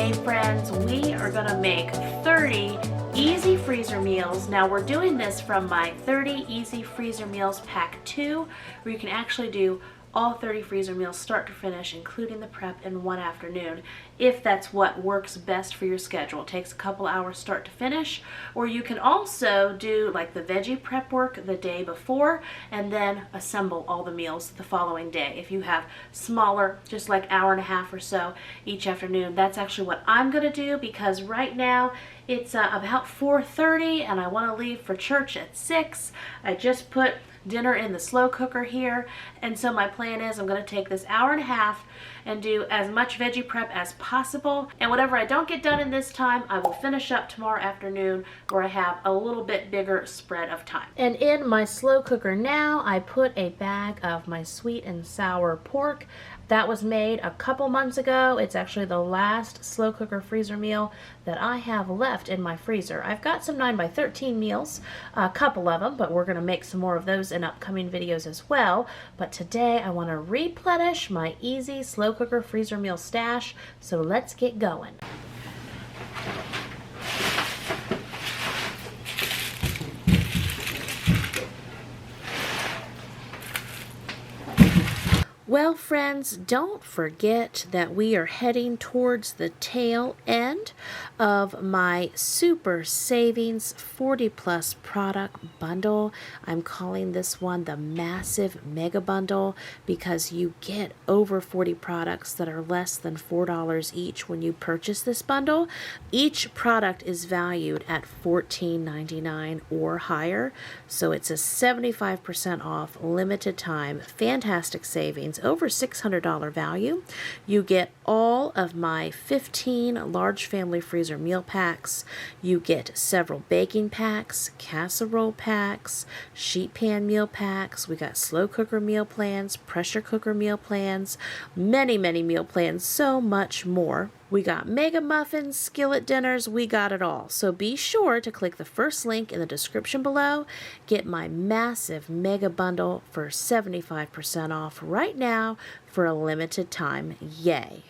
Today, friends, we are gonna make 30 easy freezer meals. Now we're doing this from my 30 easy freezer meals pack 2, where you can actually do all 30 freezer meals start to finish, including the prep, in one afternoon, if that's what works best for your schedule. It takes a couple hours start to finish, or you can also do like the veggie prep work the day before and then assemble all the meals the following day. If you have smaller, just like hour and a half or so each afternoon, that's actually what I'm gonna do, because right now it's about 4:30 and I want to leave for church at 6. I just put dinner in the slow cooker here, and so my plan is I'm going to take this hour and a half and do as much veggie prep as possible, and whatever I don't get done in this time I will finish up tomorrow afternoon, where I have a little bit bigger spread of time. And in my slow cooker now I put a bag of my sweet and sour pork. That was made a couple months ago. It's actually the last slow cooker freezer meal that I have left in my freezer. I've got some 9x13 meals, a couple of them, but we're going to make some more of those in upcoming videos as well. But today I want to replenish my easy slow cooker freezer meal stash, so let's get going. Well, friends, don't forget that we are heading towards the tail end of my Super Savings 40 Plus product bundle. I'm calling this one the Massive Mega Bundle because you get over 40 products that are less than $4 each when you purchase this bundle. Each product is valued at $14.99 or higher, so it's a 75% off, limited time, fantastic savings, over $600 value. You get all of my 15 large family freezer meal packs. You get several baking packs, casserole packs, sheet pan meal packs. We got slow cooker meal plans, pressure cooker meal plans, many meal plans, so much more. We got mega muffins, skillet dinners, we got it all. So be sure to click the first link in the description below. Get my massive mega bundle for 75% off right now for a limited time. Yay!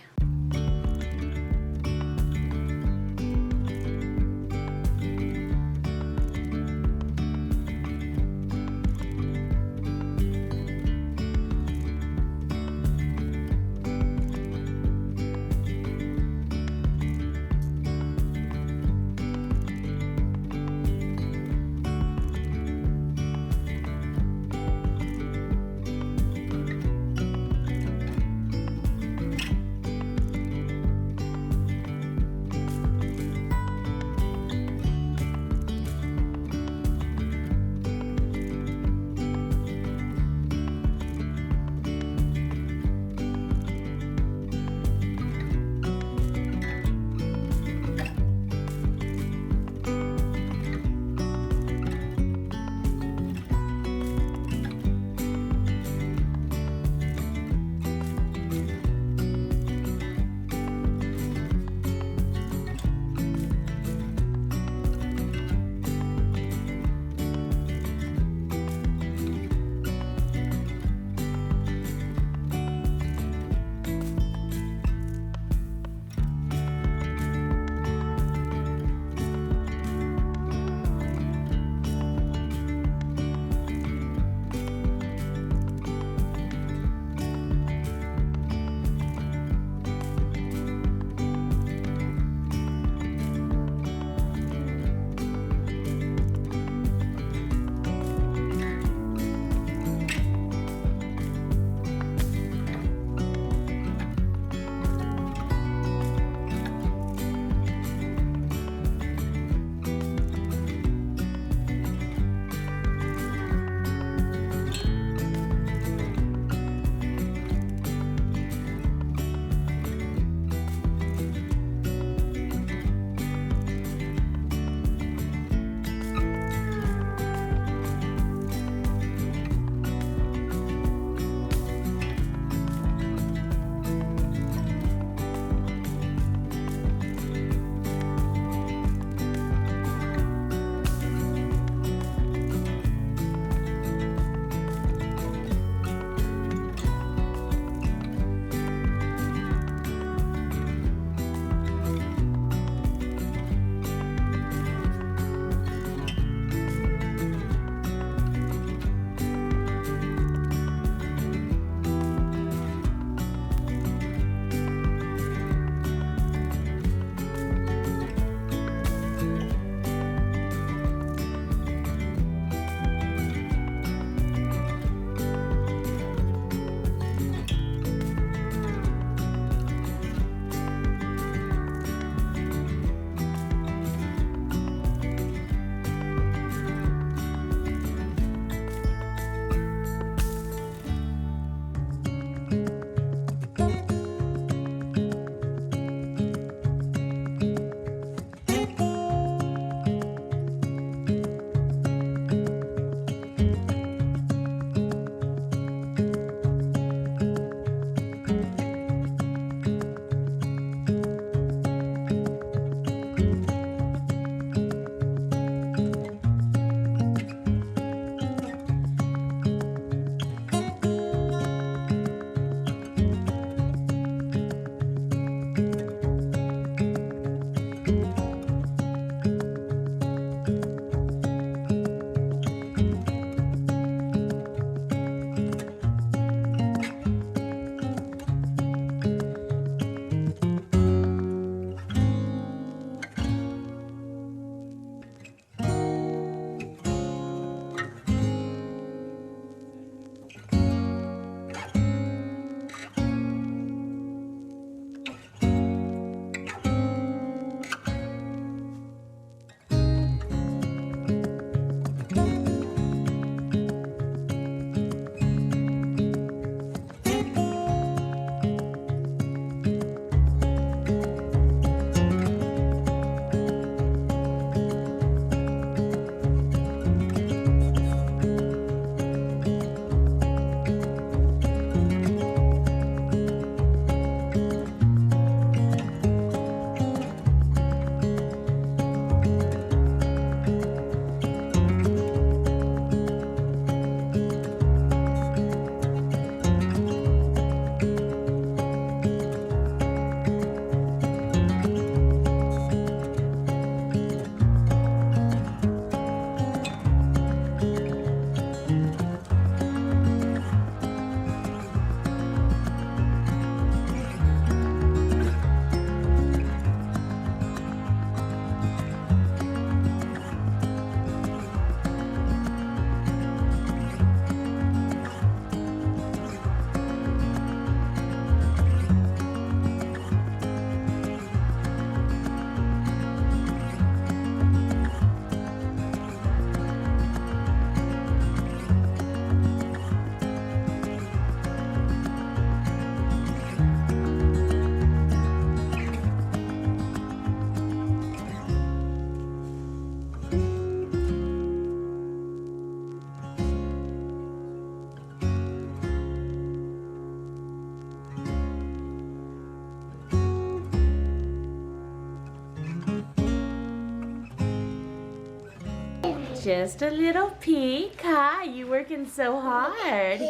just a little peek, huh? You working so hard.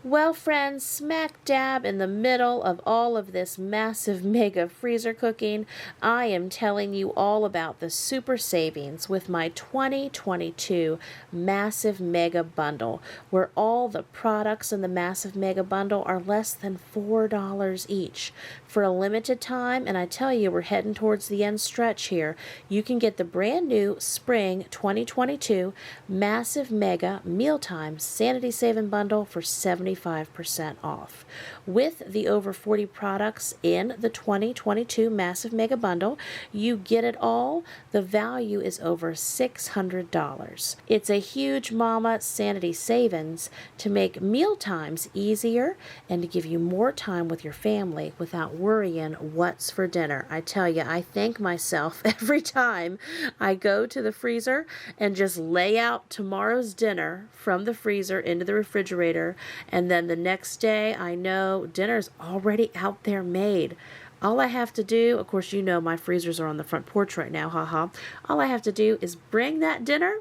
Well, friends, smack dab in the middle of all of this massive mega freezer cooking, I am telling you all about the super savings with my 2022 massive mega bundle, where all the products in the massive mega bundle are less than $4 each. For a limited time, and I tell you, we're heading towards the end stretch here, you can get the brand new spring 2022 massive mega mealtime sanity saving bundle for 75% off. With the over 40 products in the 2022 massive mega bundle, you get it all. The value is over $600. It's a huge mama sanity savings to make meal times easier and to give you more time with your family without worrying what's for dinner. I tell you, I thank myself every time I go to the freezer and just lay out tomorrow's dinner from the freezer into the refrigerator, and then the next day I know dinner's already out there made. All I have to do, of course, you know my freezers are on the front porch right now, haha. All I have to do is bring that dinner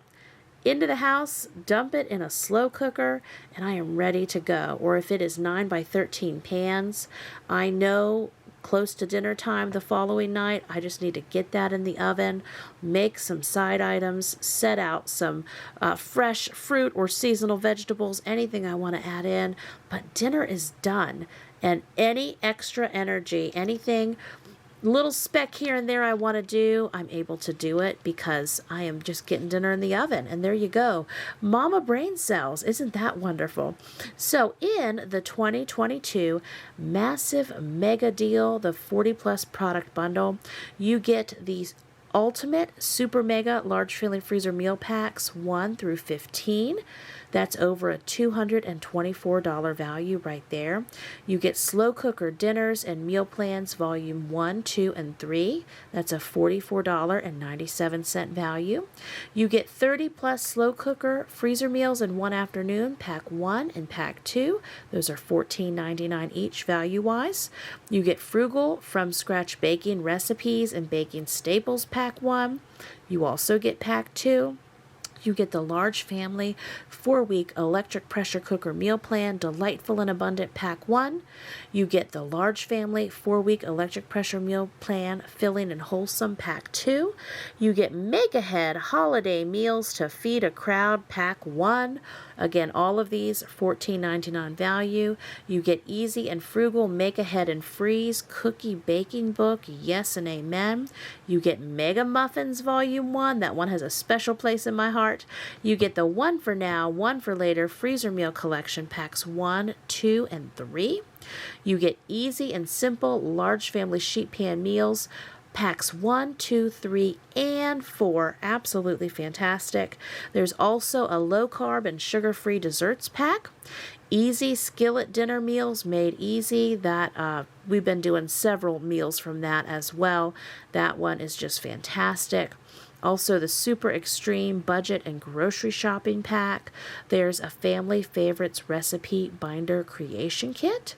into the house, dump it in a slow cooker, and I am ready to go. Or if it is 9 by 13 pans, I know close to dinner time the following night, I just need to get that in the oven, make some side items, set out some fresh fruit or seasonal vegetables, anything I want to add in, but dinner is done. And any extra energy, anything little speck here and there I want to do, I'm able to do it because I am just getting dinner in the oven. And there you go. Mama brain cells. Isn't that wonderful? So in the 2022 massive mega deal, the 40 plus product bundle, you get these ultimate super mega large family freezer meal packs 1 through 15. That's over a $224 value right there. You get slow cooker dinners and meal plans volume 1, 2, and 3. That's a $44.97 value. You get 30 plus slow cooker freezer meals in one afternoon, pack 1 and pack 2. Those are $14.99 each value wise. You get frugal from scratch baking recipes and baking staples pack 1. You also get pack 2. You get the large family 4-week electric pressure cooker meal plan, delightful and abundant pack 1. You get the large family 4-week electric pressure meal plan, filling and wholesome pack 2. You get mega head holiday meals to feed a crowd pack 1. Again, all of these $14.99 value. You get easy and frugal make ahead and freeze cookie baking book. Yes and amen. You get mega muffins volume 1. That one has a special place in my heart. You get the one for now, one for later freezer meal collection packs 1, 2, and 3. You get easy and simple large family sheet pan meals packs 1, 2, 3, and 4. Absolutely fantastic. There's also a low carb and sugar-free desserts pack. Easy skillet dinner meals made easy. That we've been doing several meals from that as well. That one is just fantastic. Also, the super extreme budget and grocery shopping pack. There's a family favorites recipe binder creation kit.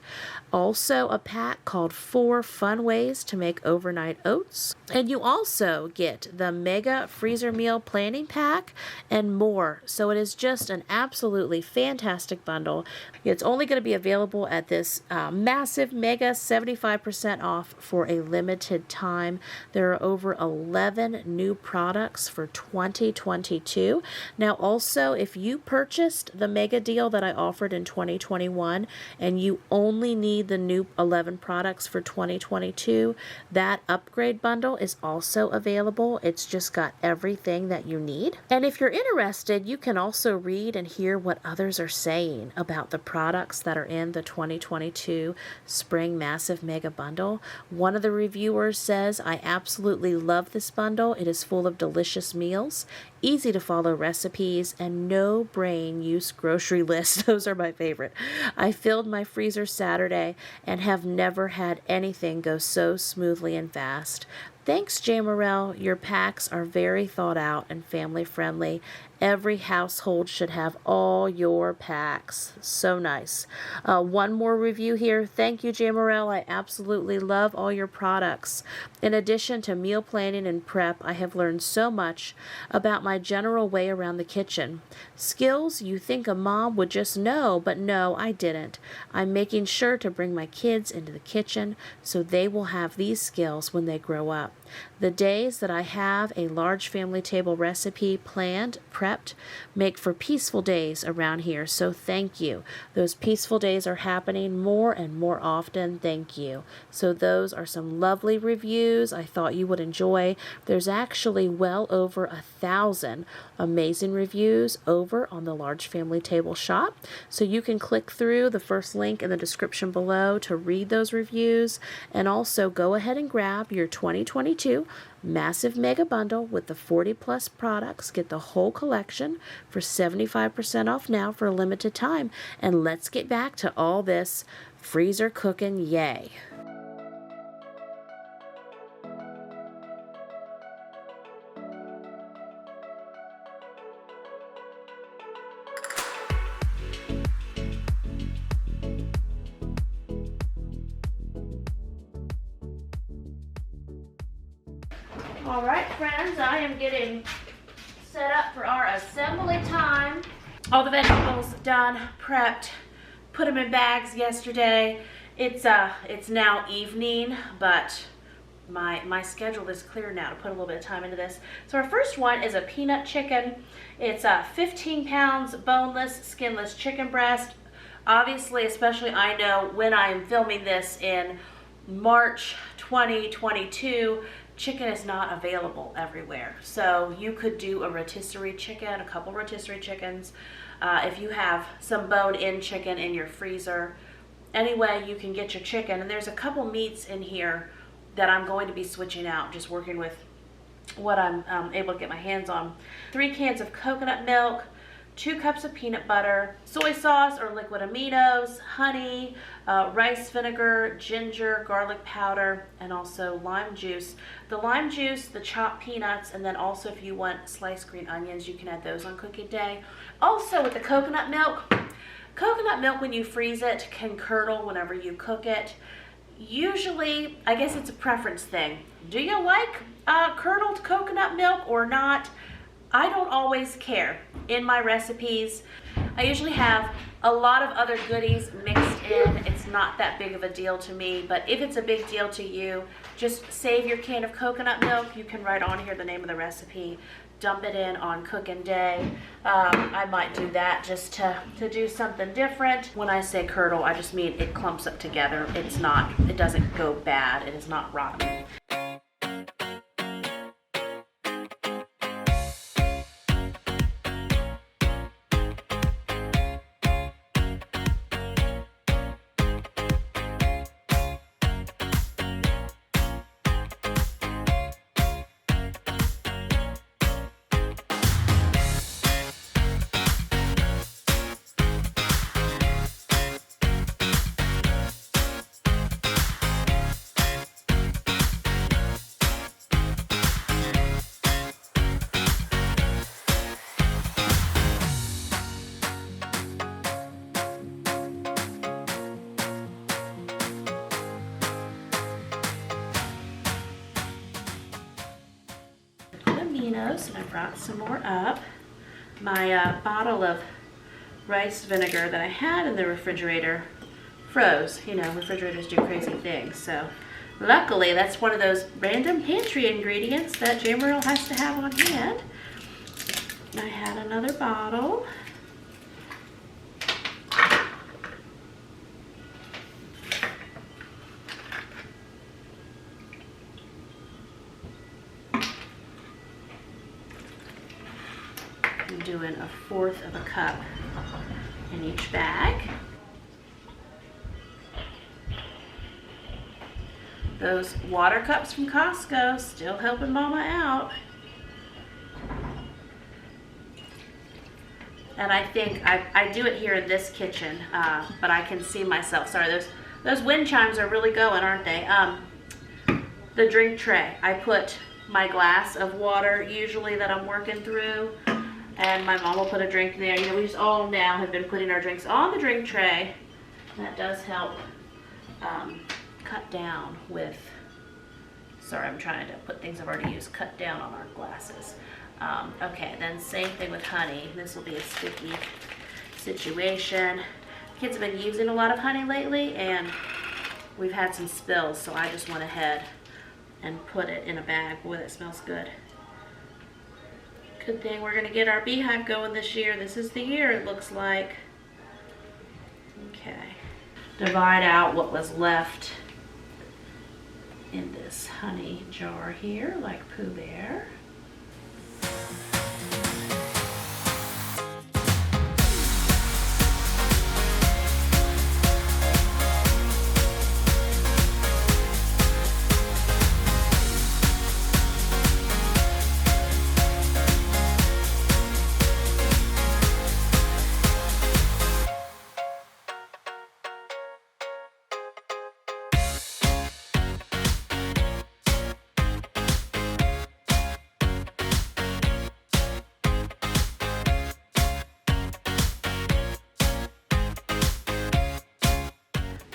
Also, a pack called 4 Fun Ways to Make Overnight Oats. And you also get the mega freezer meal planning pack and more. So it is just an absolutely fantastic bundle. It's only going to be available at this massive mega 75% off for a limited time. There are over 11 new products for 2022. Now also, if you purchased the mega deal that I offered in 2021 and you only need the new 11 products for 2022, that upgrade bundle is also available. It's just got everything that you need. And if you're interested, you can also read and hear what others are saying about the products that are in the 2022 spring massive mega bundle. One of the reviewers says, "I absolutely love this bundle. It is full of delicious meals, easy to follow recipes, and no brain use grocery lists." Those are my favorite. "I filled my freezer Saturday and have never had anything go so smoothly and fast. Thanks, J. Morrell. Your packs are very thought out and family friendly. Every household should have all your packs." So nice. One more review here. "Thank you, J. Morrell. I absolutely love all your products. In addition to meal planning and prep, I have learned so much about my general way around the kitchen. Skills you think a mom would just know, but no, I didn't. I'm making sure to bring my kids into the kitchen so they will have these skills when they grow up. The days that I have a large family table recipe planned, prepped, make for peaceful days around here, so thank you. Those peaceful days are happening more and more often. Thank you." So those are some lovely reviews I thought you would enjoy. There's actually well over 1,000 amazing reviews over on the Large Family Table shop, so you can click through the first link in the description below to read those reviews, and also go ahead and grab your 2022 massive mega bundle with the 40 plus products. Get the whole collection for 75% off now for a limited time. And let's get back to all this freezer cooking. Yay. All right, friends, I am getting set up for our assembly time. All the vegetables done, prepped, put them in bags yesterday, It's now evening, but my schedule is clear now to put a little bit of time into this. So our first one is a peanut chicken. It's 15 pounds boneless, skinless chicken breast. Obviously, especially I know when I'm filming this in March 2022, chicken is not available everywhere. So you could do a rotisserie chicken, a couple rotisserie chickens. If you have some bone-in chicken in your freezer, anyway, you can get your chicken. And there's a couple meats in here that I'm going to be switching out, just working with what I'm able to get my hands on. 3 cans of coconut milk, 2 cups of peanut butter, soy sauce or liquid aminos, honey, rice vinegar, ginger, garlic powder, and also lime juice. The lime juice, the chopped peanuts, and then also if you want sliced green onions, you can add those on cooking day. Also with the coconut milk when you freeze it can curdle whenever you cook it. Usually, I guess it's a preference thing. Do you like curdled coconut milk or not? I don't always care. In my recipes, I usually have a lot of other goodies mixed in. It's not that big of a deal to me, but if it's a big deal to you, just save your can of coconut milk. You can write on here the name of the recipe, dump it in on cooking day. I might do that just to do something different. When I say curdle, I just mean it clumps up together. It doesn't go bad. It is not rotten. And I brought some more up. My bottle of rice vinegar that I had in the refrigerator froze. You know, refrigerators do crazy things. So luckily, that's one of those random pantry ingredients that Jammerl has to have on hand. I had another bottle. I'm doing 1/4 of a cup in each bag. Those water cups from Costco still helping Mama out. And I think I do it here in this kitchen, but I can see myself. Sorry, those wind chimes are really going, aren't they? The drink tray. I put my glass of water usually that I'm working through. And my mom will put a drink there. You know, we just all now have been putting our drinks on the drink tray. That does help cut down with, sorry, I'm trying to put things I've already used, cut down on our glasses. Okay, then same thing with honey. This will be a sticky situation. Kids have been using a lot of honey lately, and we've had some spills, so I just went ahead and put it in a bag. Boy, that smells good. Good thing we're going to get our beehive going this year. This is the year, it looks like. Okay. Divide out what was left in this honey jar here, like Pooh Bear.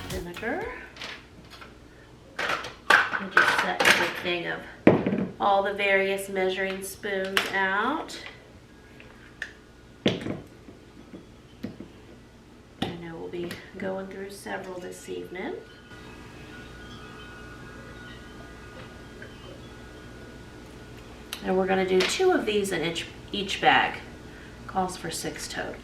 Vinegar. And just set everything of all the various measuring spoons out. I know we'll be Going through several this evening. And we're going to do 2 of these in each bag. Calls for 6 total.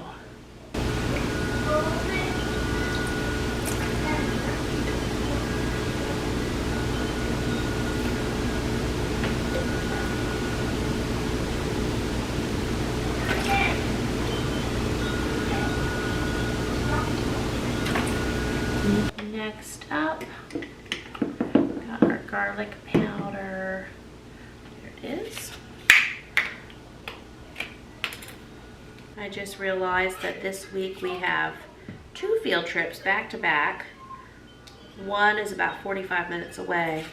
Next up, got our garlic powder. There it is. I just realized that this week we have 2 field trips back to back. One is about 45 minutes away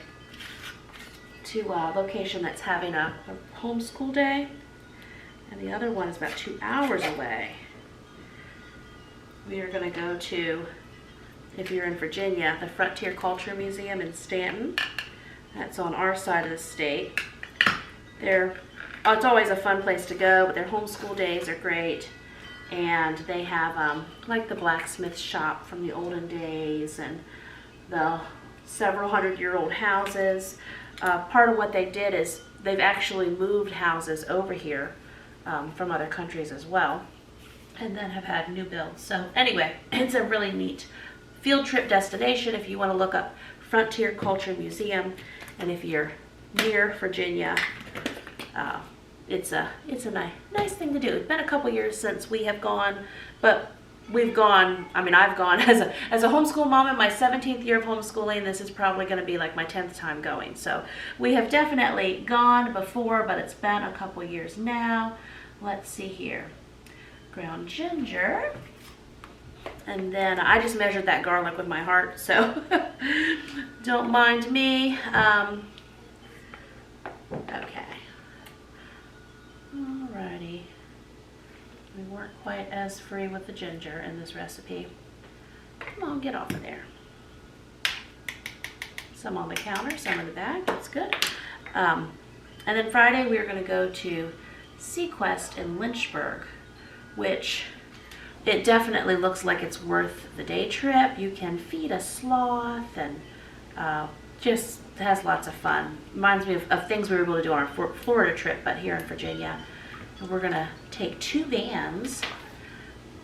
to a location that's having a homeschool day, and the other one is about 2 hours away. We are going to go to, if you're in Virginia, the Frontier Culture Museum in Stanton. That's on our side of the state. It's always a fun place to go, but their homeschool days are great. And they have like the blacksmith shop from the olden days and the several 100-year-old houses. Part of what they did is they've actually moved houses over here from other countries as well, and then have had new builds. So anyway, it's a really neat field trip destination if you want to look up Frontier Culture Museum, and if you're near Virginia, it's a nice thing to do. It's been a couple years since we have gone, but we've gone. I mean, I've gone as a homeschool mom in my 17th year of homeschooling. This is probably going to be like my 10th time going. So we have definitely gone before, but it's been a couple years now. Let's see here. Ground ginger. And then I just measured that garlic with my heart, so don't mind me. Okay. Alrighty. We weren't quite as free with the ginger in this recipe. Come on, get off of there. Some on the counter, some in the bag. That's good. And then Friday we are going to go to Sequest in Lynchburg, which it definitely looks like it's worth the day trip. You can feed a sloth and just has lots of fun. Reminds me of things we were able to do on our Florida trip, but here in Virginia. And we're going to take 2 vans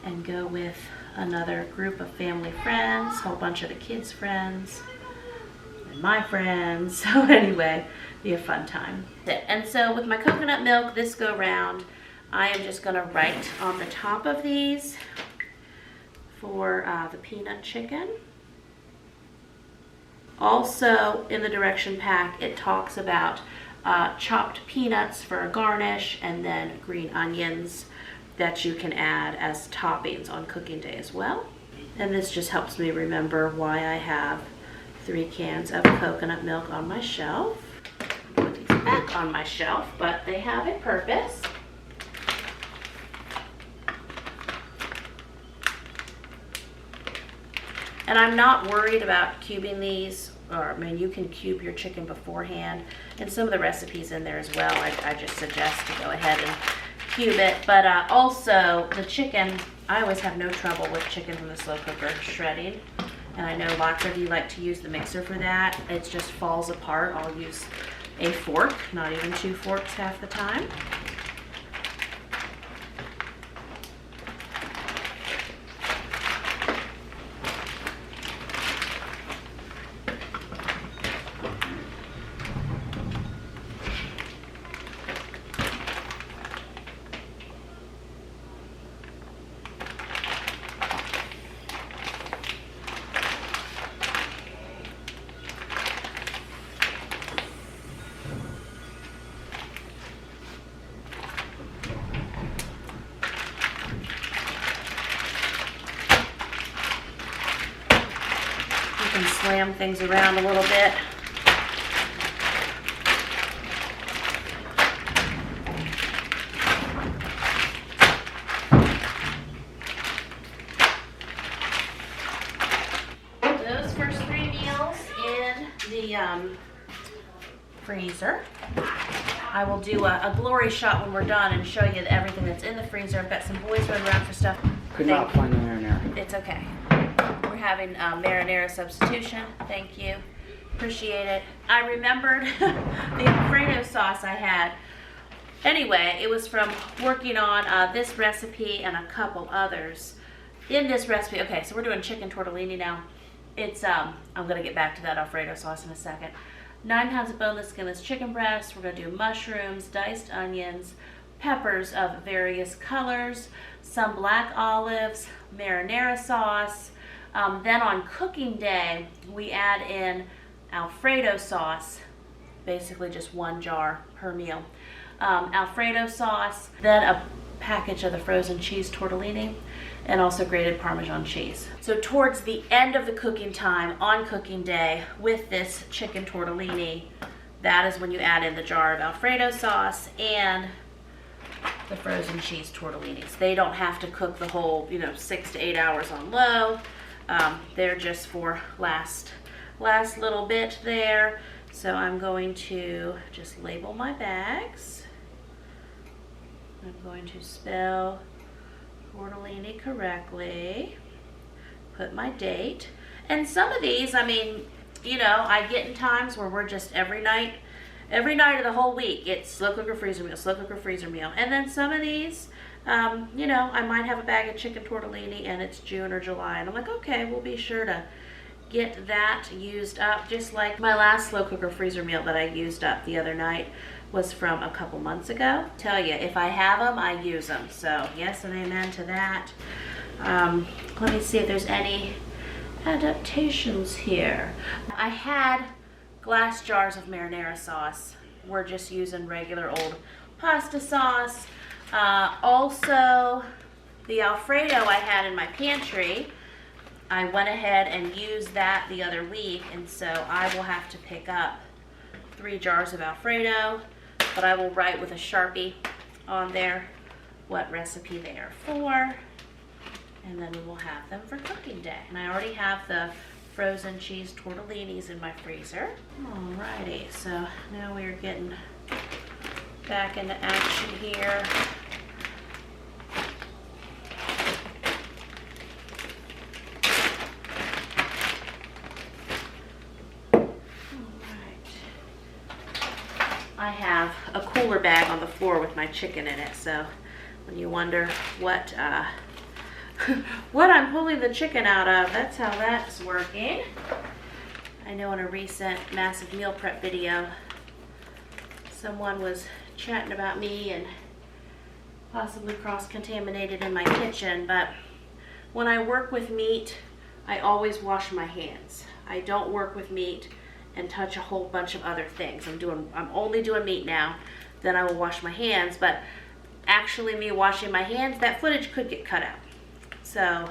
and go with another group of family friends, a whole bunch of the kids' friends, and my friends. So anyway, be a fun time. And so with my coconut milk this go round, I am just going to write on the top of these for the peanut chicken. Also in the direction pack it talks about chopped peanuts for a garnish, and then green onions that you can add as toppings on cooking day as well. And this just helps me remember why I have 3 cans of coconut milk on my shelf. Put these back on my shelf, but they have a purpose. And I'm not worried about cubing these, or I mean, you can cube your chicken beforehand. And some of the recipes in there as well, I just suggest to go ahead and cube it. But also the chicken, I always have no trouble with chicken from the slow cooker shredding. And I know lots of you like to use the mixer for that. It just falls apart. I'll use a fork, not even 2 forks half the time. Slam things around a little bit. Those first 3 meals in the freezer. I will do a glory shot when we're done and show you everything that's in the freezer. I've got some boys running around for stuff. Could not find them in there. It's okay. We're having marinara substitution. Thank you. Appreciate it. I remembered the Alfredo sauce I had. Anyway, it was from working on this recipe and a couple others. In this recipe, okay, so we're doing chicken tortellini now. It's, I'm gonna get back to that Alfredo sauce in a second. 9 pounds of boneless, skinless chicken breast. We're gonna do mushrooms, diced onions, peppers of various colors, some black olives, marinara sauce. Then on cooking day, we add in Alfredo sauce, basically just 1 jar per meal. Alfredo sauce, then a package of the frozen cheese tortellini, and also grated Parmesan cheese. So towards the end of the cooking time, on cooking day, with this chicken tortellini, that is when you add in the jar of Alfredo sauce and the frozen cheese tortellinis. They don't have to cook the whole, 6 to 8 hours on low. They're just for last little bit there. So I'm going to just label my bags. I'm going to spell tortellini correctly, put my date. And some of these, I mean, I get in times where we're just every night of the whole week, it's slow cooker freezer meal, slow cooker freezer meal. And then some of these, I might have a bag of chicken tortellini and it's June or July. And I'm like, okay, we'll be sure to get that used up, just like my last slow cooker freezer meal that I used up the other night was from a couple months ago. Tell you, if I have them, I use them. So yes and amen to that. Let me see if there's any adaptations here. I had glass jars of marinara sauce. We're just using regular old pasta sauce. Also, the Alfredo I had in my pantry, I went ahead and used that the other week, and so I will have to pick up 3 jars of Alfredo, but I will write with a Sharpie on there what recipe they are for, and then we will have them for cooking day. And I already have the frozen cheese tortellinis in my freezer. Alrighty, so now we are getting back into action here. I have a cooler bag on the floor with my chicken in it, so when you wonder what what I'm pulling the chicken out of, that's how that's working. I know in a recent massive meal prep video, someone was chatting about me and possibly cross-contaminated in my kitchen, but when I work with meat, I always wash my hands. I don't work with meat and touch a whole bunch of other things. I'm only doing meat now, then I will wash my hands, but actually me washing my hands, that footage could get cut out. So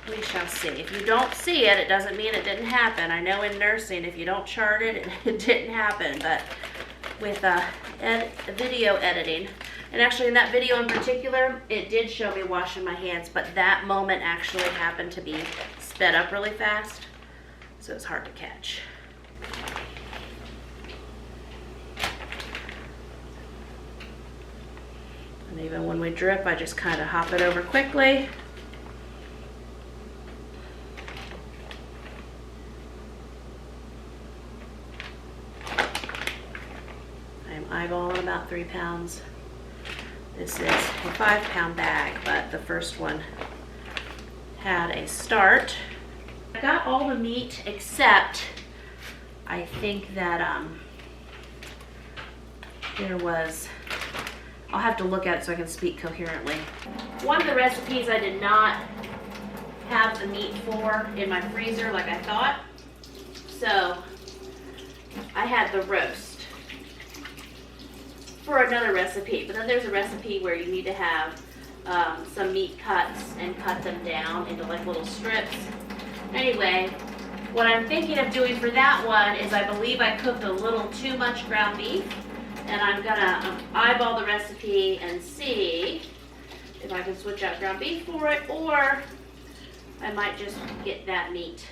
we shall see. If you don't see it, it doesn't mean it didn't happen. I know in nursing, if you don't chart it, it didn't happen, but with video editing, and actually in that video in particular, it did show me washing my hands, but that moment actually happened to be sped up really fast, so it's hard to catch. And even when we drip, I just kind of hop it over quickly. I'm eyeballing about 3 pounds. This is a 5-pound bag, but the first one had a start. I got all the meat except I think that there was, I'll have to look at it so I can speak coherently. One of the recipes I did not have the meat for in my freezer like I thought, so I had the roast for another recipe, but then there's a recipe where you need to have some meat cuts and cut them down into like little strips. Anyway, what I'm thinking of doing for that one is I believe I cooked a little too much ground beef, and I'm gonna eyeball the recipe and see if I can switch out ground beef for it, or I might just get that meat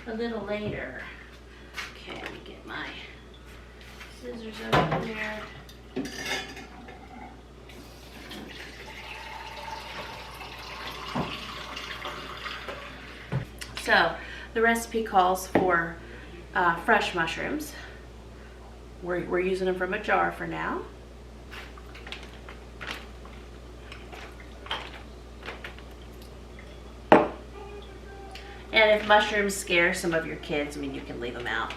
a little later. Okay, let me get my scissors over here. So the recipe calls for fresh mushrooms. We're using them from a jar for now. And if mushrooms scare some of your kids, I mean, you can leave them out.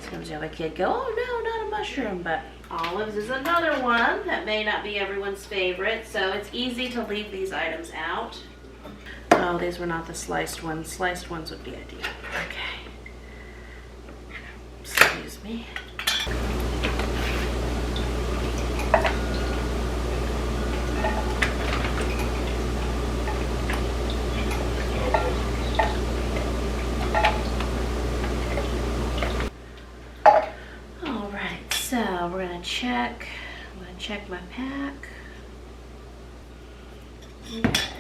Sometimes you have a kid go, oh no, not a mushroom, but olives is another one that may not be everyone's favorite, so it's easy to leave these items out. Oh, these were not the sliced ones. Sliced ones would be ideal. Okay. Excuse me. So we're gonna check. I'm gonna check my pack. Okay.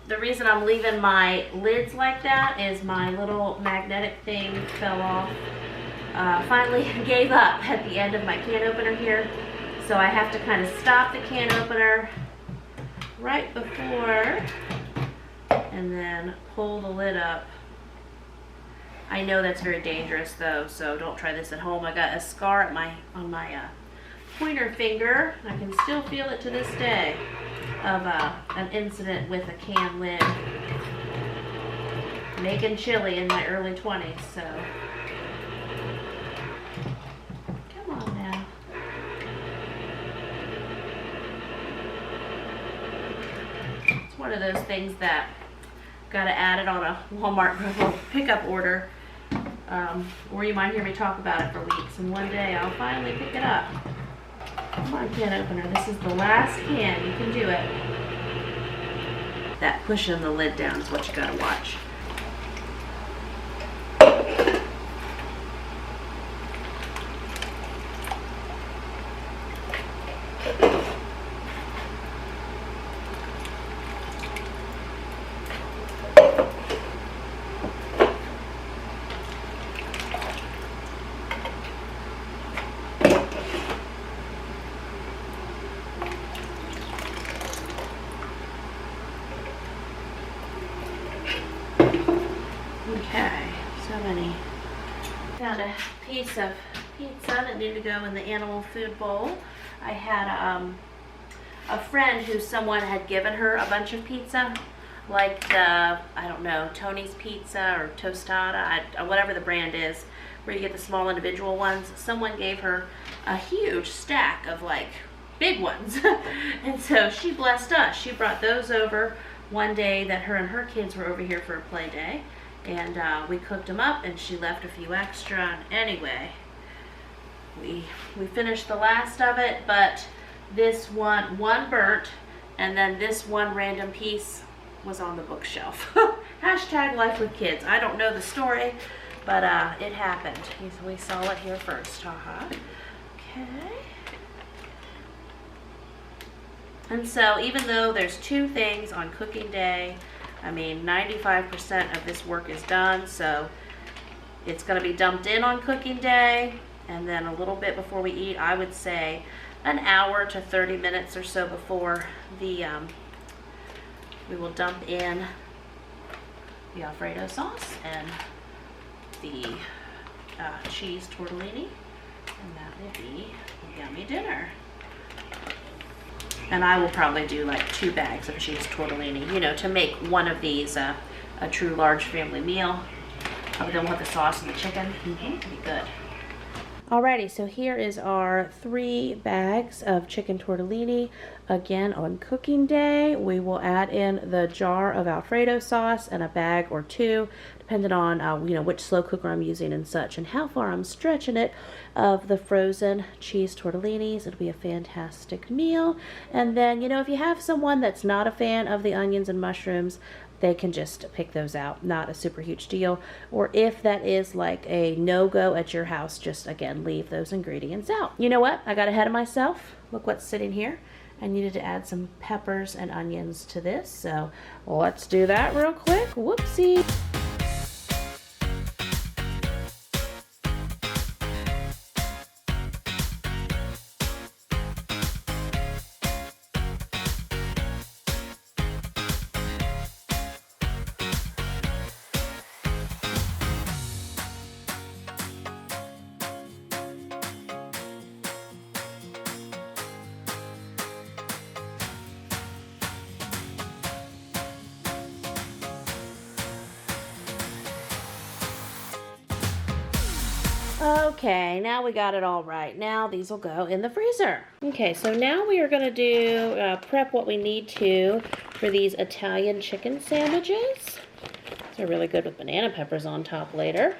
The reason I'm leaving my lids like that is my little magnetic thing fell off. Finally gave up at the end of my can opener here. So I have to kind of stop the can opener right before and then pull the lid up. I know that's very dangerous though, so don't try this at home. I got a scar at on my pointer finger. I can still feel it to this day of an incident with a can lid making chili in my early 20s. So come on now. It's one of those things that got to add it on a Walmart pickup order, or you might hear me talk about it for weeks, and one day I'll finally pick it up. Come on, can opener. This is the last can. You can do it. That pushing the lid down is what you gotta watch. Okay, so many. Found a piece of pizza that needed to go in the animal food bowl. I had a friend who someone had given her a bunch of pizza, like the, I don't know, Tony's Pizza or Tostada, whatever the brand is, where you get the small individual ones. Someone gave her a huge stack of like big ones. And so she blessed us. She brought those over one day that her and her kids were over here for a play day. And we cooked them up, and she left a few extra. And anyway, we finished the last of it, but this one burnt, and then this one random piece was on the bookshelf. Hashtag life with kids. I don't know the story, but it happened. We saw it here first. Okay. And so even though there's 2 things on cooking day, I mean, 95% of this work is done, so it's going to be dumped in on cooking day, and then a little bit before we eat. I would say an hour to 30 minutes or so before the we will dump in the Alfredo sauce and the cheese tortellini, And that will be a yummy dinner. And I will probably do like 2 bags of cheese tortellini, you know, to make one of these a true large family meal. But then we'll have the sauce and the chicken. It'll be good. Alrighty, so here is our 3 bags of chicken tortellini. Again, on cooking day, we will add in the jar of Alfredo sauce and a bag or 2, depending on you know, which slow cooker I'm using and such, and how far I'm stretching it, of the frozen cheese tortellinis. It'll be a fantastic meal. And then, you know, if you have someone that's not a fan of the onions and mushrooms, they can just pick those out. Not a super huge deal. Or if that is like a no-go at your house, just again leave those ingredients out. You know what? I got ahead of myself. Look what's sitting here. I needed to add some peppers and onions to this, so let's do that real quick. Whoopsie. Okay, now we got it all right. Now these will go in the freezer. Okay, so now we are going to do prep what we need to for these Italian chicken sandwiches. They're really good with banana peppers on top later.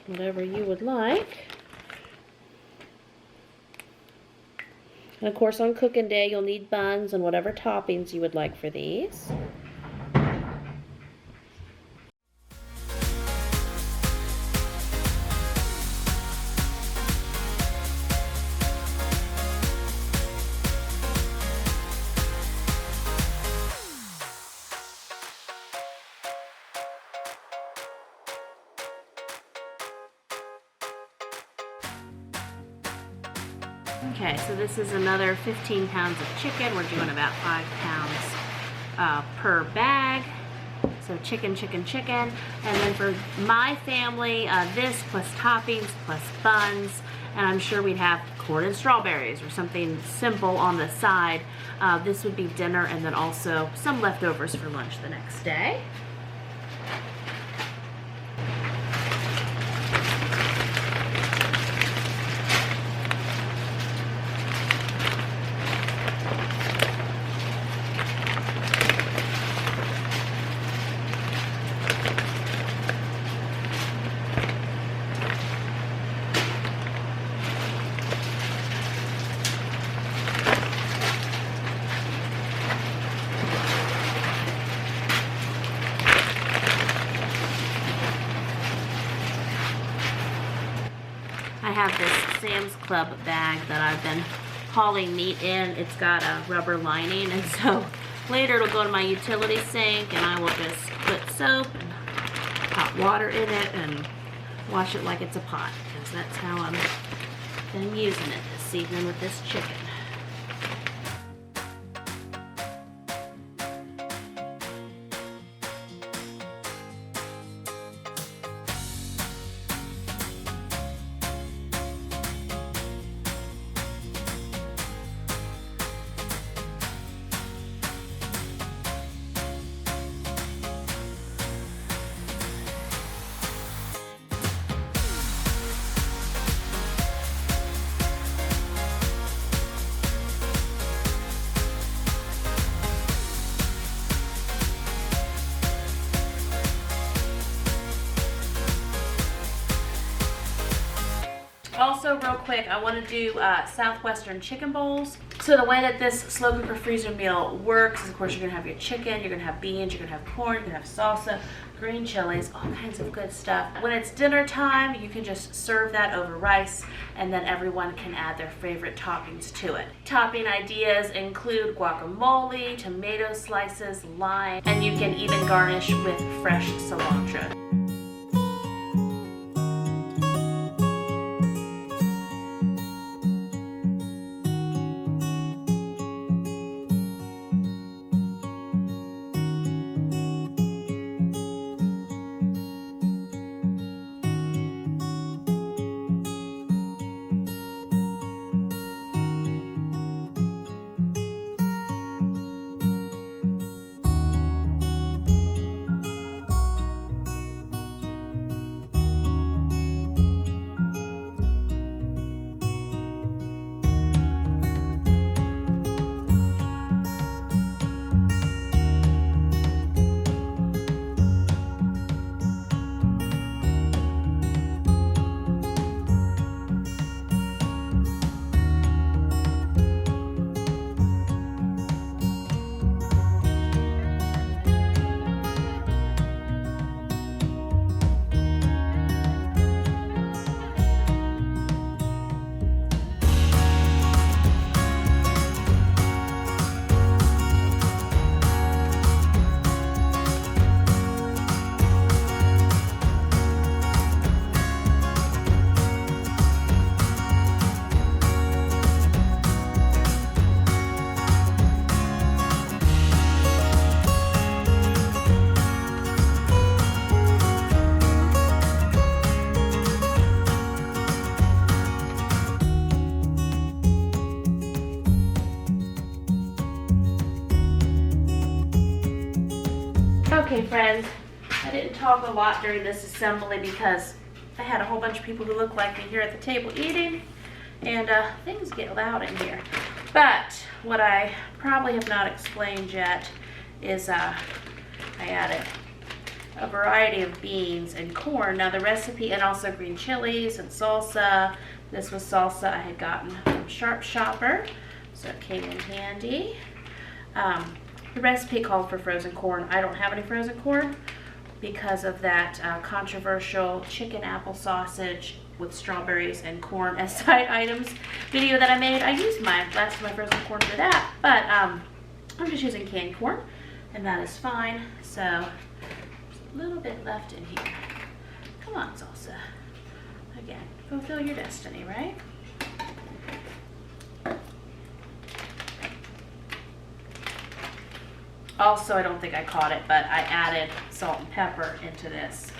Whatever you would like. And of course on cooking day you'll need buns and whatever toppings you would like for these. Okay, so this is another 15 pounds of chicken. We're doing about 5 pounds per bag. So chicken, chicken, chicken. And then for my family, this plus toppings plus buns. And I'm sure we'd have corn and strawberries or something simple on the side. This would be dinner, and then also some leftovers for lunch the next day. I have this Sam's Club bag that I've been hauling meat in. It's got a rubber lining, and so later it'll go to my utility sink, and I will just put soap and hot water in it and wash it like it's a pot, because that's how I'm been using it this evening with this chicken. Also, real quick, I want to do Southwestern chicken bowls. So the way that this slow cooker freezer meal works is, of course, you're going to have your chicken, you're going to have beans, you're going to have corn, you're going to have salsa, green chilies, all kinds of good stuff. When it's dinner time, you can just serve that over rice, and then everyone can add their favorite toppings to it. Topping ideas include guacamole, tomato slices, lime, and you can even garnish with fresh cilantro. Okay, friends, I didn't talk a lot during this assembly because I had a whole bunch of people who look like me here at the table eating, and things get loud in here. But what I probably have not explained yet is I added a variety of beans and corn. Now the recipe, and also green chilies and salsa. This was salsa I had gotten from Sharp Shopper, so it came in handy. The recipe called for frozen corn. I don't have any frozen corn because of that controversial chicken apple sausage with strawberries and corn as side items video that I made. I used last of my frozen corn for that, but I'm just using canned corn, and that is fine. So there's a little bit left in here. Come on, salsa. Again, fulfill your destiny, right? Also, I don't think I caught it, but I added salt and pepper into this.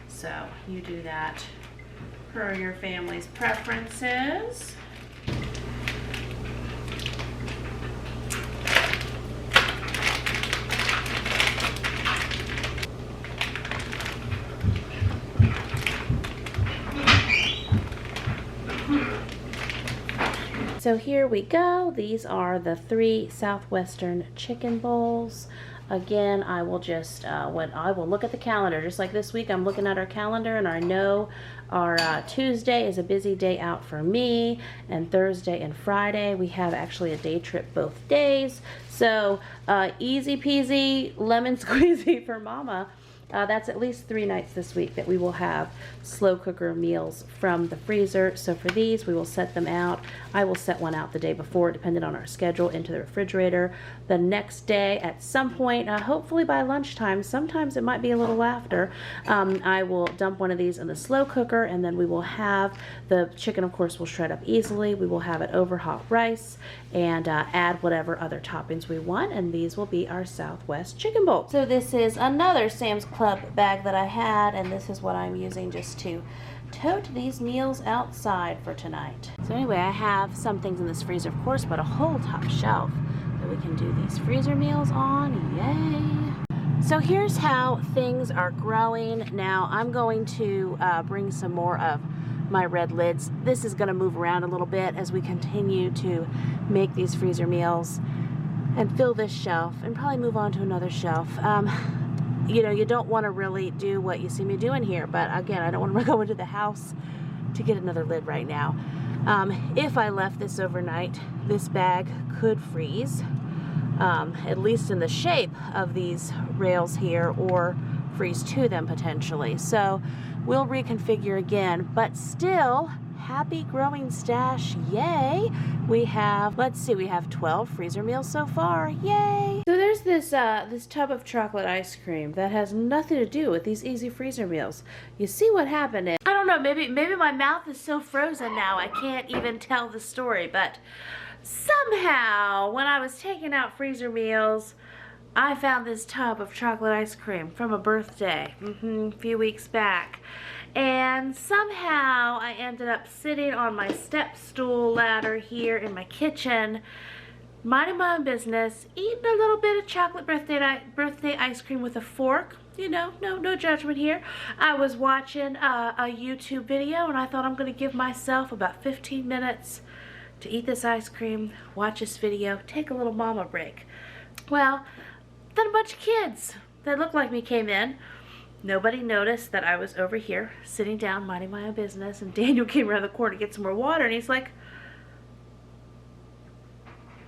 So you do that per your family's preferences. So here we go. These are the 3 Southwestern chicken bowls. Again, I will just, I will look at the calendar. Just like this week, I'm looking at our calendar, and I know our Tuesday is a busy day out for me, and Thursday and Friday, we have actually a day trip both days. So easy peasy, lemon squeezy for mama. That's at least 3 nights this week that we will have slow cooker meals from the freezer. So for these, we will set them out. I will set one out the day before, depending on our schedule, into the refrigerator. The next day, at some point, hopefully by lunchtime, sometimes it might be a little after, I will dump one of these in the slow cooker, and then we will have the chicken, of course, will shred up easily. We will have it over hot rice and add whatever other toppings we want, and these will be our Southwest chicken bowl. So this is another Sam's Club bag that I had, and this is what I'm using just to tote these meals outside for tonight. So anyway, I have some things in this freezer, of course, but a whole top shelf that we can do these freezer meals on. Yay! So here's how things are growing. Now I'm going to bring some more of my red lids. This is going to move around a little bit as we continue to make these freezer meals and fill this shelf and probably move on to another shelf. You know, you don't want to really do what you see me doing here, but again, I don't want to go into the house to get another lid right now. If I left this overnight, this bag could freeze, at least in the shape of these rails here, or freeze to them potentially. So we'll reconfigure again, but still, happy growing stash, yay! We have, let's see, we have 12 freezer meals so far, yay! So there's this this tub of chocolate ice cream that has nothing to do with these easy freezer meals. You see what happened is, I don't know, maybe my mouth is so frozen now I can't even tell the story, but somehow when I was taking out freezer meals, I found this tub of chocolate ice cream from a birthday a few weeks back. And somehow I ended up sitting on my step stool ladder here in my kitchen, minding my own business, eating a little bit of chocolate birthday ice cream with a fork. You know, no judgment here. I was watching a YouTube video, and I thought, I'm going to give myself about 15 minutes to eat this ice cream, watch this video, take a little mama break. Well, then a bunch of kids that looked like me came in. Nobody noticed that I was over here sitting down minding my own business, and Daniel came around the corner to get some more water, and he's like,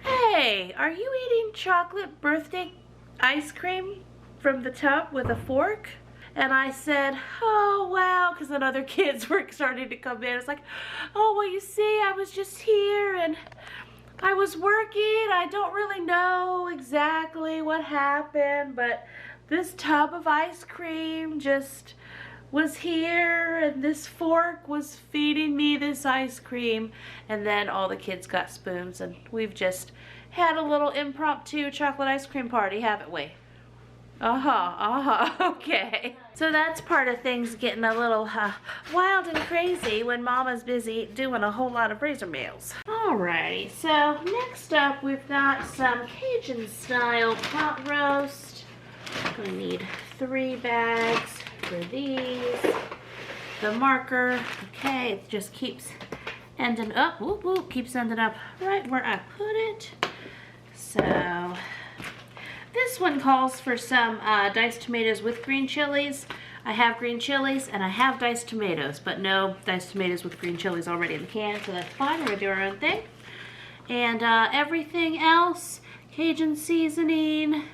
"Hey, are you eating chocolate birthday ice cream from the tub with a fork?" And I said, "Oh, wow," because then other kids were starting to come in. It's like, "Oh, well, you see, I was just here, and I was working. I don't really know exactly what happened, but this tub of ice cream just was here, and this fork was feeding me this ice cream." And then all the kids got spoons, and we've just had a little impromptu chocolate ice cream party, haven't we? Okay. So that's part of things getting a little wild and crazy when Mama's busy doing a whole lot of freezer meals. Alrighty, so next up we've got some Cajun style pot roast. Gonna need 3 bags for these. The marker, okay, it just keeps ending up, whoop, whoop, keeps ending up right where I put it. So this one calls for some diced tomatoes with green chilies. I have green chilies and I have diced tomatoes, but no diced tomatoes with green chilies already in the can, so that's fine. We're gonna do our own thing. And everything else, Cajun seasoning,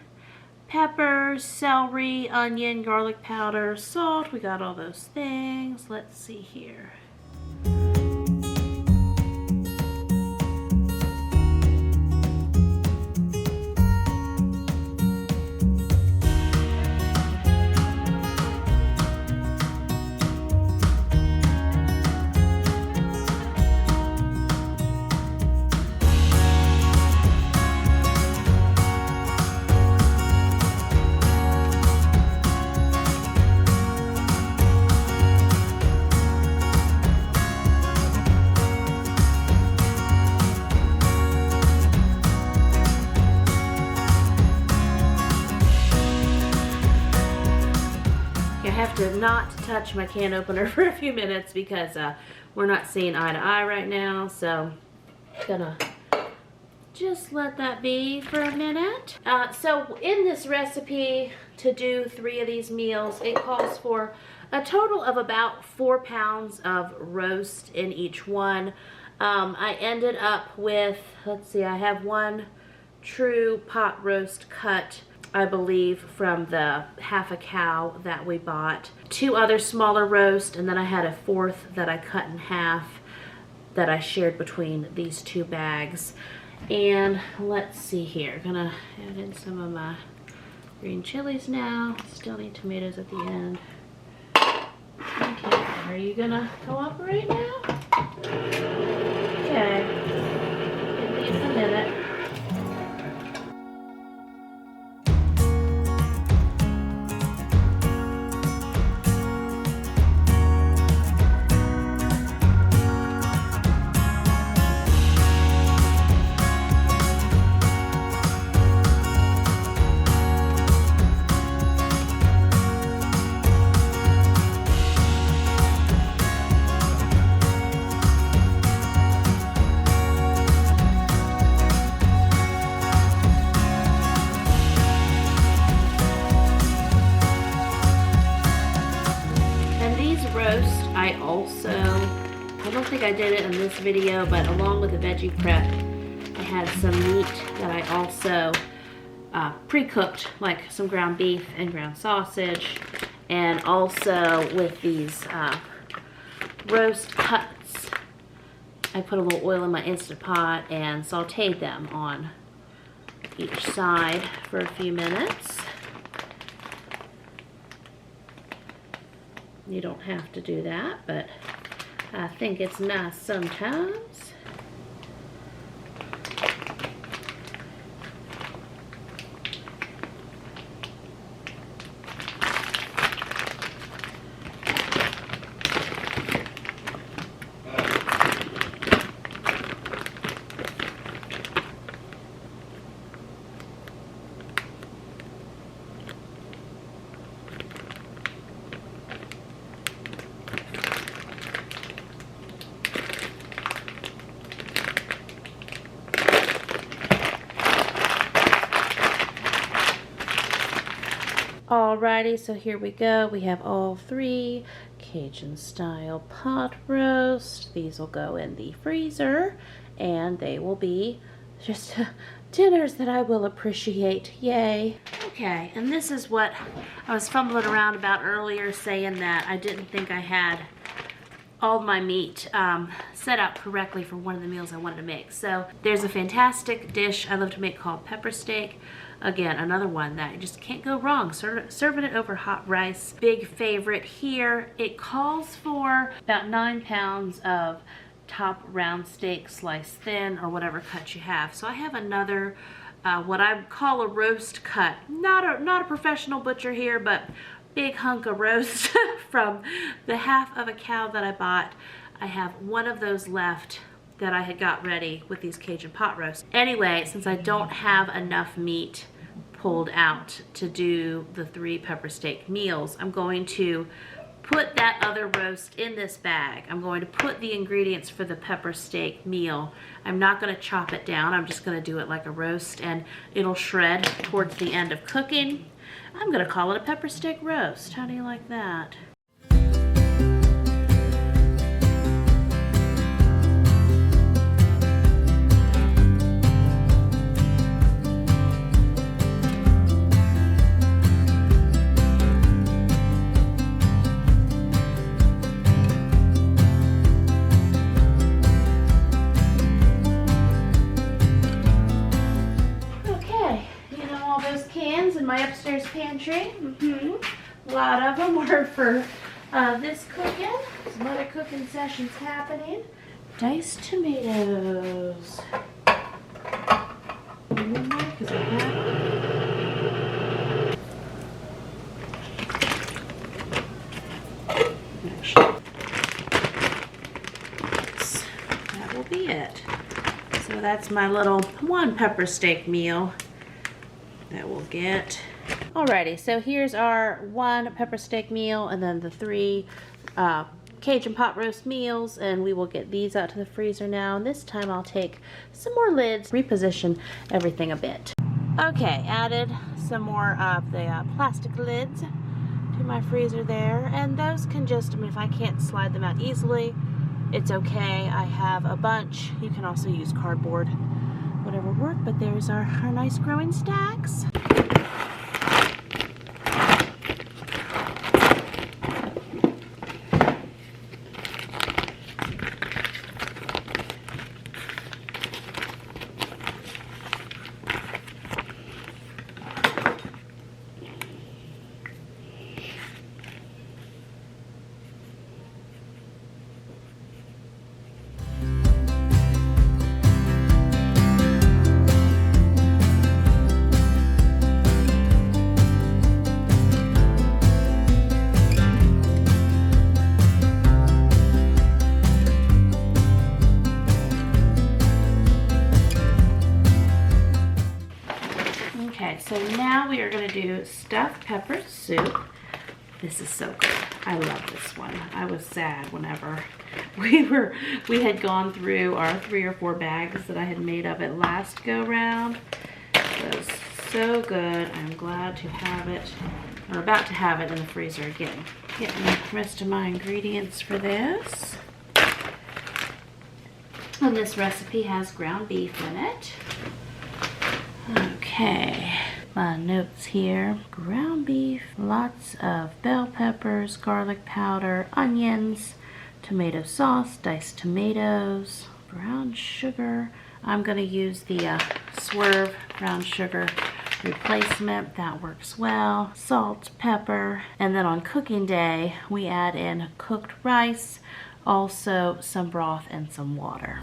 peppers, celery, onion, garlic powder, salt. We got all those things. Let's see here. I have to not touch my can opener for a few minutes because we're not seeing eye to eye right now, so I'm gonna just let that be for a minute. So in this recipe to do 3 of these meals, it calls for a total of about 4 pounds of roast in each one. I ended up with, let's see, I have 1 true pot roast cut, I believe, from the half a cow that we bought. 2 other smaller roast, and then I had a 4th that I cut in half that I shared between these 2 bags. And let's see here, gonna add in some of my green chilies now. Still need tomatoes at the end. Okay, are you gonna cooperate now? Okay, give these a minute. I don't think I did it in this video, but along with the veggie prep, I had some meat that I also pre-cooked, like some ground beef and ground sausage, and also with these roast cuts, I put a little oil in my Instant Pot and sauteed them on each side for a few minutes. You don't have to do that, but I think it's nice sometimes. Alrighty, so here we go. We have all 3 Cajun style pot roast. These will go in the freezer and they will be just dinners that I will appreciate. Yay. Okay, and this is what I was fumbling around about earlier, saying that I didn't think I had all my meat set up correctly for one of the meals I wanted to make. So there's a fantastic dish I love to make called pepper steak. Again, another one that you just can't go wrong. Serving it over hot rice. Big favorite here. It calls for about 9 pounds of top round steak sliced thin, or whatever cut you have. So I have another what I call a roast cut. Not a professional butcher here, but big hunk of roast from the half of a cow that I bought. I have one of those left that I had got ready with these Cajun pot roasts. Anyway, since I don't have enough meat pulled out to do the 3 pepper steak meals. I'm going to put that other roast in this bag. I'm going to put the ingredients for the pepper steak meal. I'm not going to chop it down. I'm just going to do it like a roast, and it'll shred towards the end of cooking. I'm going to call it a pepper steak roast. How do you like that? In my upstairs pantry. A lot of them were for this cooking. Some other cooking sessions happening. Diced tomatoes. That will be it. So that's my little 1 pepper steak meal that we'll get. Alrighty, so here's our 1 pepper steak meal and then the 3 Cajun pot roast meals, and we will get these out to the freezer now. And this time I'll take some more lids, reposition everything a bit. Okay, added some more of the plastic lids to my freezer there, and those can just, I mean, if I can't slide them out easily, it's okay. I have a bunch. You can also use cardboard, whatever work, but there's our nice growing stacks. So now we are going to do stuffed pepper soup. This is so good. I love this one. I was sad whenever we had gone through our 3 or 4 bags that I had made of it last go round. It was so good. I'm glad to have it, or about to have it in the freezer again. Getting the rest of my ingredients for this. And this recipe has ground beef in it. Okay. My notes here: ground beef, lots of bell peppers, garlic powder, onions, tomato sauce, diced tomatoes, brown sugar. I'm going to use the Swerve brown sugar replacement. That works well. Salt, pepper, and then on cooking day we add in cooked rice, also some broth and some water.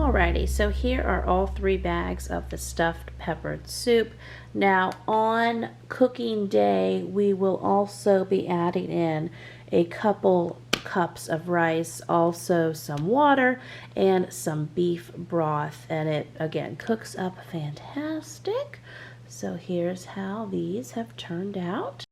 Alrighty, so here are all 3 bags of the stuffed peppered soup. Now on cooking day, we will also be adding in a couple cups of rice, also some water, and some beef broth. And it, again, cooks up fantastic. So here's how these have turned out.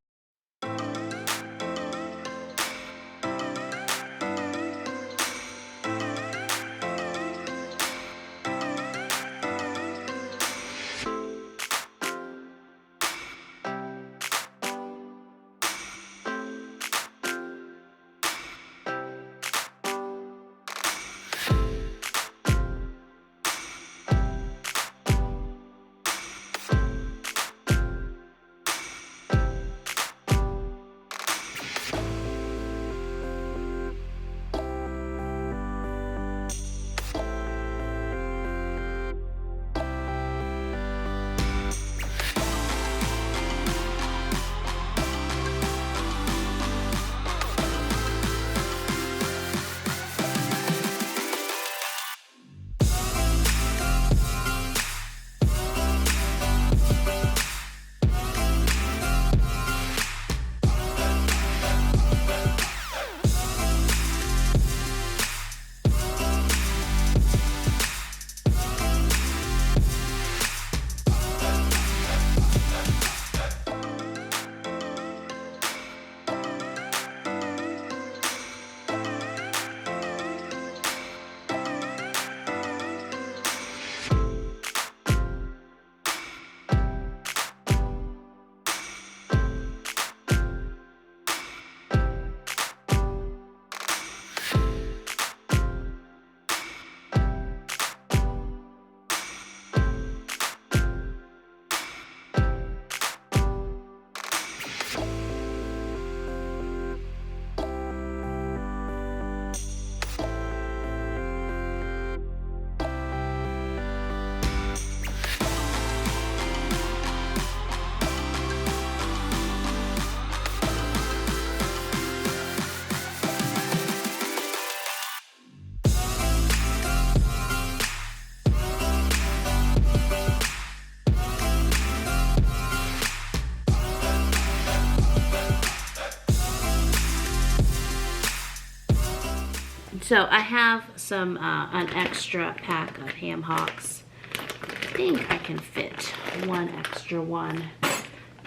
So I have some an extra pack of ham hocks. I think I can fit one extra one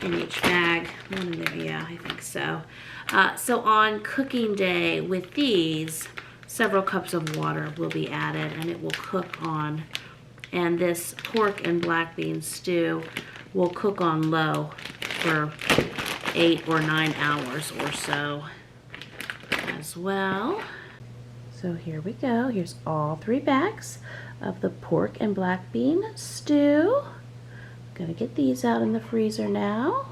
in each bag. Yeah, I think so. So on cooking day with these, several cups of water will be added and it will cook on, and this pork and black bean stew will cook on low for 8 or 9 hours or so as well. So here we go. Here's all 3 bags of the pork and black bean stew. I'm gonna get these out in the freezer now.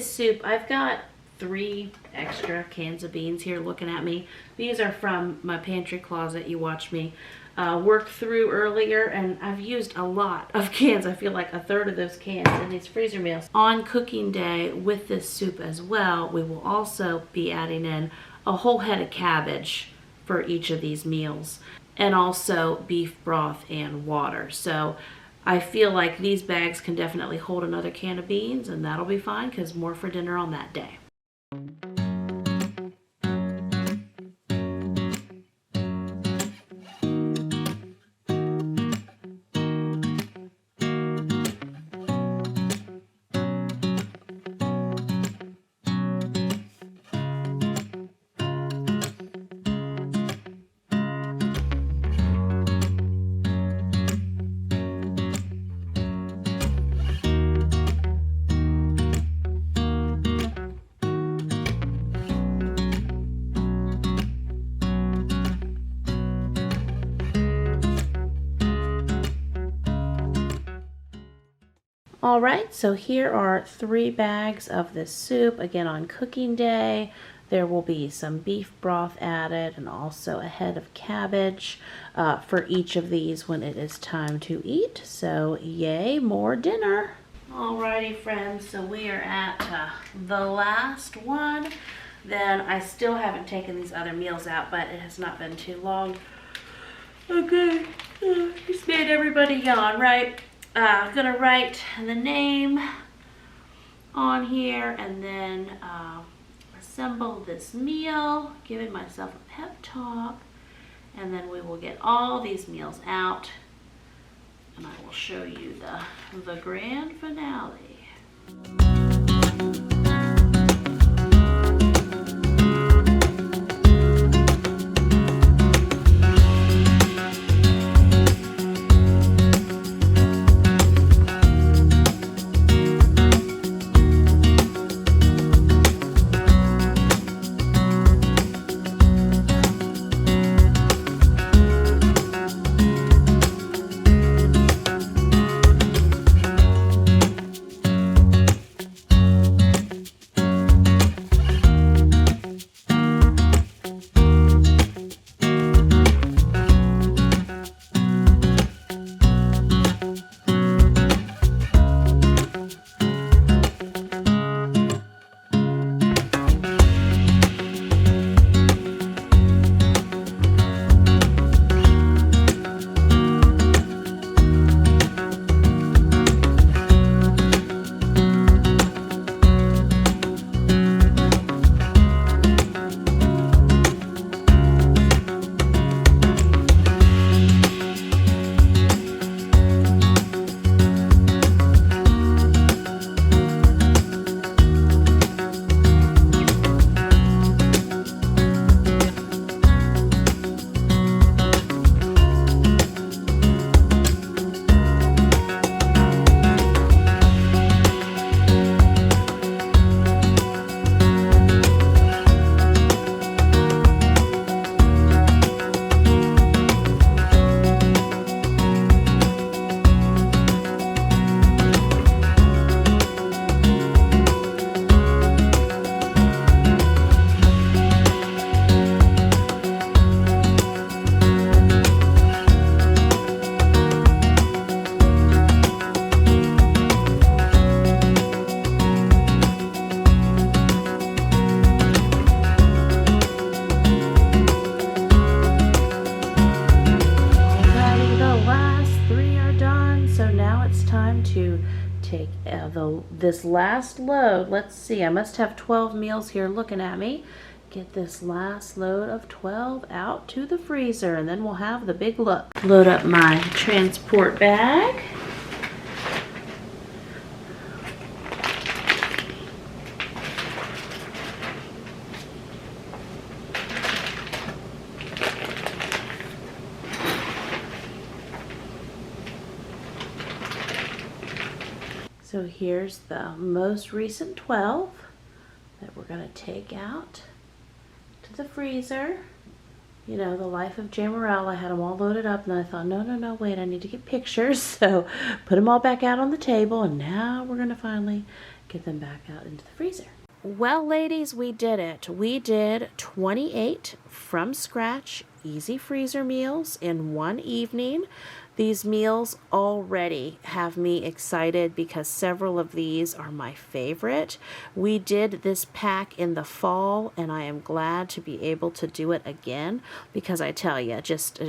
this soup, I've got 3 extra cans of beans here looking at me. These are from my pantry closet. You watched me work through earlier, and I've used a lot of cans. I feel like a third of those cans in these freezer meals. On cooking day with this soup as well, we will also be adding in a whole head of cabbage for each of these meals, and also beef broth and water. So I feel like these bags can definitely hold another can of beans, and that'll be fine because more for dinner on that day. All right, so here are 3 bags of this soup. Again, on cooking day, there will be some beef broth added and also a head of cabbage for each of these when it is time to eat. So yay, more dinner. Alrighty, friends, so we are at the last one. Then I still haven't taken these other meals out, but it has not been too long. Okay, just made everybody yawn, right? I'm gonna write the name on here and then assemble this meal, giving myself a pep talk, and then we will get all these meals out and I will show you the grand finale. Take this last load. Let's see, I must have 12 meals here looking at me. Get this last load of 12 out to the freezer, and then we'll have the big look. Load up my transport bag. So here's the most recent 12 that we're going to take out to the freezer. You know, the life of J. Morrell, I had them all loaded up, and I thought, no, wait, I need to get pictures. So put them all back out on the table, and now we're going to finally get them back out into the freezer. Well, ladies, we did it. We did 28 from scratch easy freezer meals in one evening. These meals already have me excited because several of these are my favorite. We did this pack in the fall, and I am glad to be able to do it again because I tell you, just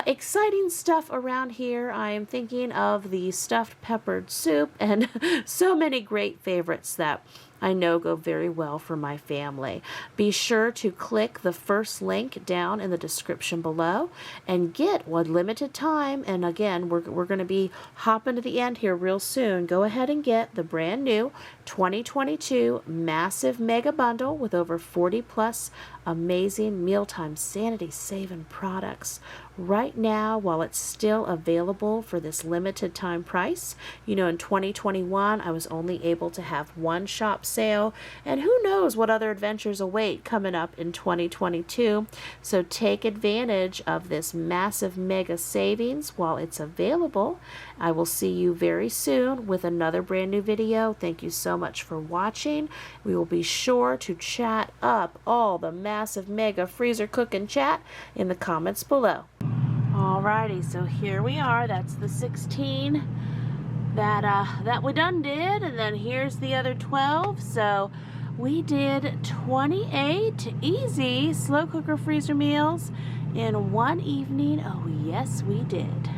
exciting stuff around here. I am thinking of the stuffed peppered soup and so many great favorites that I know go very well for my family. Be sure to click the first link down in the description below and get one limited time. And again, we're going to be hopping to the end here real soon. Go ahead and get the brand new 2022 massive mega bundle with over 40 plus amazing mealtime sanity saving products right now while it's still available for this limited time price. You know, in 2021 I was only able to have one shop sale, and who knows what other adventures await coming up in 2022. So take advantage of this massive mega savings while it's available. I will see you very soon with another brand new video. Thank you so much for watching. We will be sure to chat up all the massive mega freezer cooking chat in the comments below. Alrighty, so here we are. That's the 16 that we done did, and then here's the other 12. So we did 28 easy slow cooker freezer meals in one evening. Oh yes, we did.